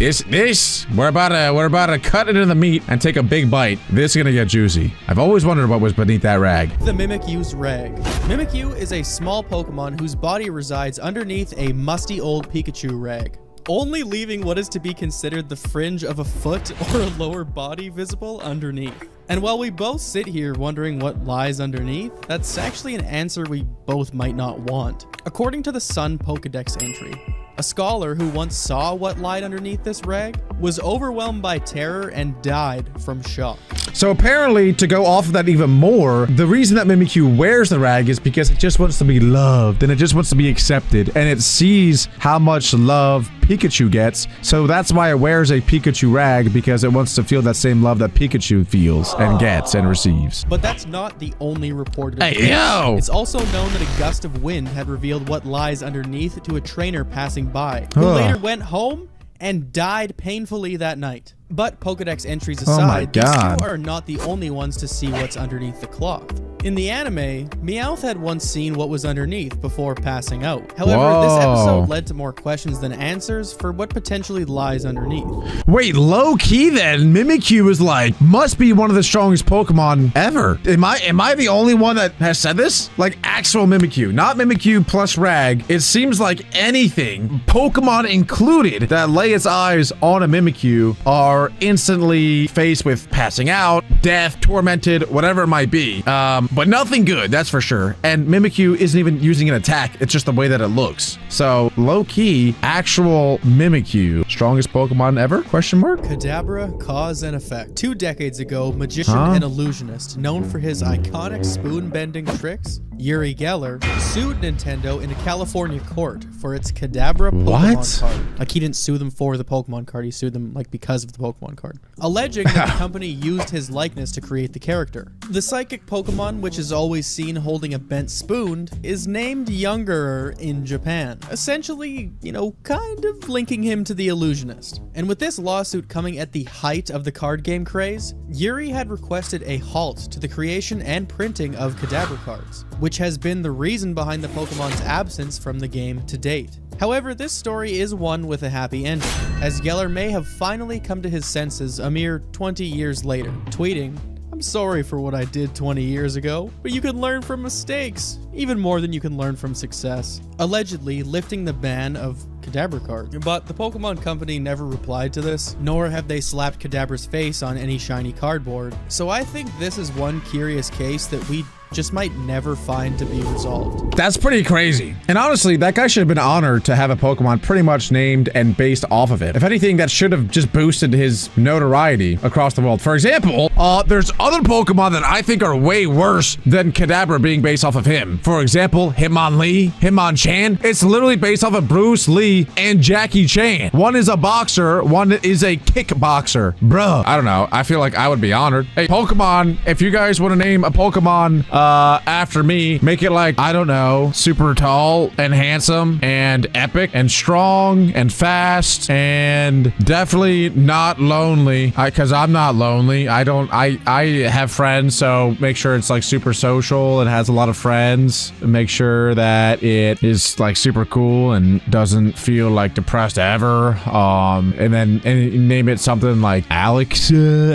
We're about to cut into the meat and take a big bite. This is gonna get juicy. I've always wondered what was beneath that rag. The Mimikyu's rag. Mimikyu is a small Pokemon whose body resides underneath a musty old Pikachu rag, only leaving what is to be considered the fringe of a foot or a lower body visible underneath. And while we both sit here wondering what lies underneath, that's actually an answer we both might not want. According to the Sun Pokedex entry, a scholar who once saw what lied underneath this rag was overwhelmed by terror and died from shock. So apparently, to go off of that even more, the reason that Mimikyu wears the rag is because it just wants to be loved and it just wants to be accepted, and it sees how much love Pikachu gets, so that's why it wears a Pikachu rag, because it wants to feel that same love that Pikachu feels and gets and receives. But that's not the only reported case. Hey, yo! It's also known that a gust of wind had revealed what lies underneath to a trainer passing by, who later went home and died painfully that night. But Pokedex entries aside, these two are not the only ones to see what's underneath the cloth. In the anime, Meowth had once seen what was underneath before passing out. However, this episode led to more questions than answers for what potentially lies underneath. Wait, low key then, Mimikyu is like, must be one of the strongest Pokemon ever. Am I the only one that has said this? Like actual Mimikyu, not Mimikyu plus Rag. It seems like anything, Pokemon included, that lay its eyes on a Mimikyu are instantly faced with passing out, death, tormented, whatever it might be. But nothing good, that's for sure. And Mimikyu isn't even using an attack. It's just the way that it looks. So low key, actual Mimikyu, strongest Pokemon ever? Question mark? Kadabra, cause and effect. 2 decades ago, magician and illusionist, known for his iconic spoon-bending tricks, Uri Geller sued Nintendo in a California court for its Kadabra Pokemon card. Like, he didn't sue them for the Pokemon card, he sued them like because of the Pokemon card. Alleging that the company used his likeness to create the character. The psychic Pokemon, which is always seen holding a bent spoon, is named Younger in Japan. Essentially, you know, kind of linking him to the illusionist. And with this lawsuit coming at the height of the card game craze, Yuri had requested a halt to the creation and printing of Kadabra cards, which has been the reason behind the Pokemon's absence from the game to date. However, this story is one with a happy ending, as Geller may have finally come to his senses a mere 20 years later, tweeting, "I'm sorry for what I did 20 years ago, but you can learn from mistakes, even more than you can learn from success," allegedly lifting the ban of Kadabra card. But the Pokemon Company never replied to this, nor have they slapped Kadabra's face on any shiny cardboard. So I think this is one curious case that we just might never find to be resolved. That's pretty crazy. And honestly, that guy should have been honored to have a Pokemon pretty much named and based off of it. If anything, that should have just boosted his notoriety across the world. For example, there's other Pokemon that I think are way worse than Kadabra being based off of him. For example, Hitmonchan. It's literally based off of Bruce Lee and Jackie Chan. One is a boxer, one is a kickboxer. Bruh, I don't know. I feel like I would be honored. Hey, Pokemon, if you guys want to name a Pokemon after me, make it like, I don't know, super tall and handsome and epic and strong and fast and definitely not lonely, because I'm not lonely. I have friends, so make sure it's like super social and has a lot of friends. Make sure that it is like super cool and doesn't feel like depressed ever. And then name it something like Alakazam.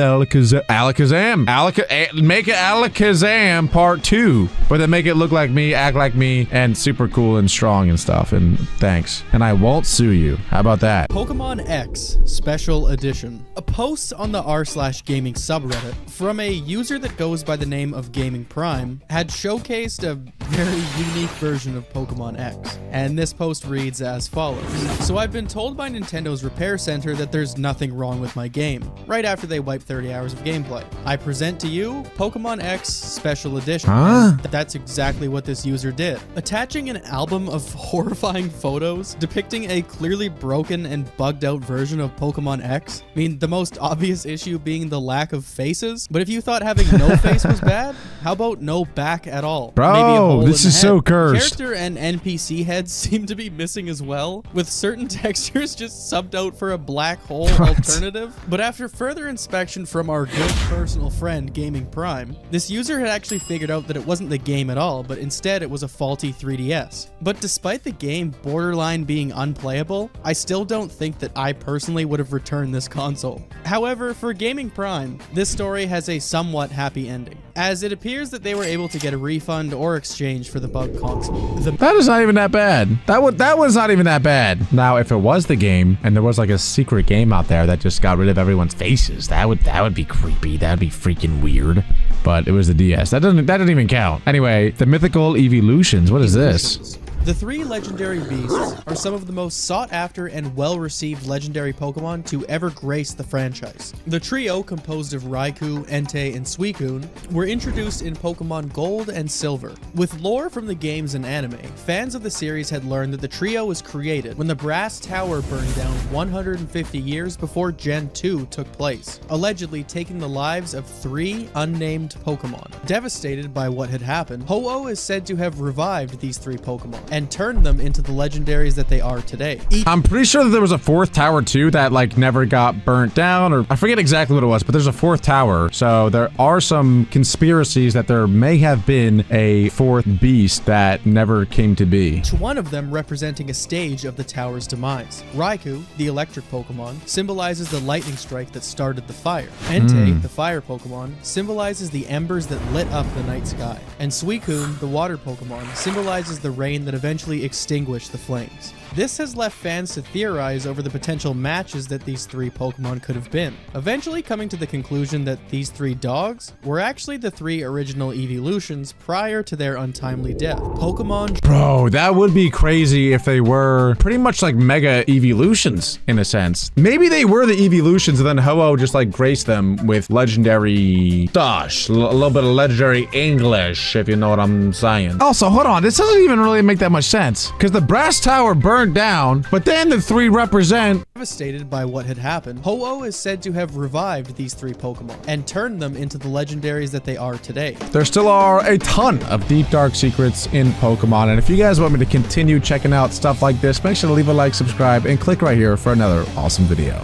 Make it Alakazam Part 2, but then make it look like me, act like me, and super cool and strong and stuff. And thanks. And I won't sue you. How about that? Pokemon X Special Edition. A post on the r/gaming subreddit from a user that goes by the name of Gaming Prime had showcased a very unique version of Pokemon X. And this post reads as follows. So I've been told by Nintendo's repair center that there's nothing wrong with my game, right after they wipe 30 hours of gameplay. I present to you Pokemon X Special Edition. That's exactly what this user did. Attaching an album of horrifying photos depicting a clearly broken and bugged out version of Pokemon X. I mean, the most obvious issue being the lack of faces, but if you thought having no face was bad, how about no back at all? Bro, this is so cursed. Character and NPC heads seem to be missing as well, with certain textures just subbed out for a black hole alternative. But after further inspection from our good personal friend Gaming Prime, this user had actually figured out that it wasn't the game at all, but instead it was a faulty 3DS. But despite the game borderline being unplayable, I still don't think that I personally would have returned this console. However, for Gaming Prime, this story has a somewhat happy ending, as it appears that they were able to get a refund or exchange for the bugged console. That is not even that bad. That was not even that bad. Now, if it was the game and there was like a secret game out there that just got rid of everyone's faces, that would be creepy. That'd be freaking weird. But it was the DS. That doesn't even count. Anyway, the Mythical Evolutions. What is this? The 3 legendary beasts are some of the most sought after and well-received legendary Pokemon to ever grace the franchise. The trio, composed of Raikou, Entei, and Suicune, were introduced in Pokemon Gold and Silver. With lore from the games and anime, fans of the series had learned that the trio was created when the Brass Tower burned down 150 years before Gen 2 took place, allegedly taking the lives of 3 unnamed Pokemon. Devastated by what had happened, Ho-Oh is said to have revived these 3 Pokemon, and turned them into the legendaries that they are today. I'm pretty sure that there was a fourth tower too that like never got burnt down, or I forget exactly what it was, but there's a fourth tower. So there are some conspiracies that there may have been a fourth beast that never came to be. Each one of them representing a stage of the tower's demise. Raikou, the electric Pokemon, symbolizes the lightning strike that started the fire. Entei, the fire Pokemon, symbolizes the embers that lit up the night sky. And Suicune, the water Pokemon, symbolizes the rain that eventually extinguished the flames. This has left fans to theorize over the potential matches that these three Pokemon could have been, eventually coming to the conclusion that these three dogs were actually the three original evolutions prior to their untimely death. Pokemon... Bro, that would be crazy if they were pretty much like mega evolutions in a sense. Maybe they were the evolutions and then Ho-Oh just like graced them with legendary stuff, a little bit of legendary English, if you know what I'm saying. Also, hold on, this doesn't even really make that much sense because the brass tower burned down, but then the three represent... Devastated by what had happened, Ho-Oh is said to have revived these three Pokemon and turned them into the legendaries that they are today. There still are a ton of deep dark secrets in Pokemon, and if you guys want me to continue checking out stuff like this, make sure to leave a like, subscribe, and click right here for another awesome video.